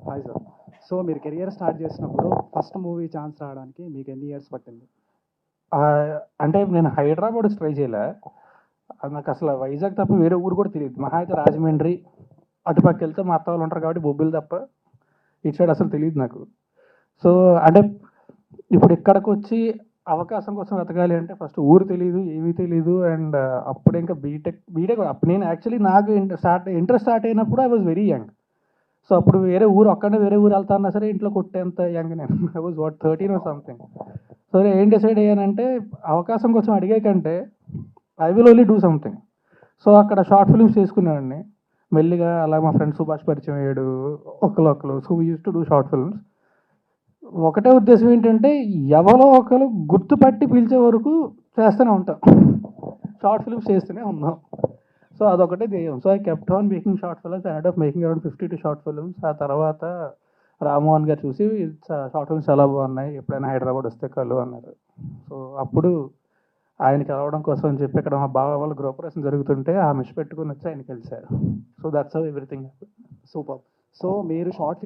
Hi sir. So మీరు career start చేసినప్పుడు first movie chance రావడానికి మీకు ఎన్ని ఇయర్స్ పట్టింది? అంటే నేను హైదరాబాద్ వచ్చి ట్రై చేయలే. నాకు అసలు వైజాగ్ తప్ప వేరే ఊరు కూడా తెలియదు. మహా అయితే రాజమండ్రి అటుపక్క వెళ్తే మా అత్త వాళ్ళు ఉంటారు కాబట్టి బొబ్బిలు తప్ప ఇటు సైడ్ అసలు తెలియదు నాకు. సో అంటే ఇప్పుడు ఇక్కడికి వచ్చి అవకాశం కోసం వెతకాలి అంటే ఫస్ట్ ఊరు తెలియదు, ఏమీ తెలియదు. అండ్ అప్పుడు ఇంకా బీటెక్ అప్పుడు నేను యాక్చువల్లీ నాకు ఇంట్రెస్ట్ స్టార్ట్ అయినప్పుడు I was very young. So అప్పుడు వేరే ఊరు ఒక్కడే వేరే ఊరు వెళ్తా అన్నా సరే ఇంట్లో కొట్టేంత యంగ్ నేను. I was 13 or something. So ఏం డిసైడ్ అయ్యానంటే అవకాశం కోసం అడిగే కంటే I will only do something. So అక్కడ షార్ట్ ఫిల్మ్స్ చేసుకునేవాడిని. మెల్లిగా అలా మా ఫ్రెండ్ సుభాష్ పరిచయం అయ్యాడు, ఒకరు. So we use to do short films. ఒకటే ఉద్దేశం ఏంటంటే ఎవరో ఒకరు గుర్తుపట్టి పిలిచే వరకు చేస్తూనే ఉంటాం, షార్ట్ ఫిల్మ్స్ చేస్తూనే ఉన్నాం. సో అదొకటే ధ్యేయం. So I kept on making short films. I end up making around 52 short films. ఆ తర్వాత రామ్మోహన్ గారు చూసి షార్ట్ ఫిల్మ్స్ చాలా బాగున్నాయి, ఎప్పుడైనా హైదరాబాద్ వస్తే కలు అన్నారు. సో అప్పుడు ఆయన కలవడం కోసం అని చెప్పి ఇక్కడ మా బావ వాళ్ళ గృహప్రవేశం జరుగుతుంటే ఆ మిష్ పెట్టుకుని వచ్చి ఆయన కలిశారు. So that's how everything. Super. So మీరు షార్ట్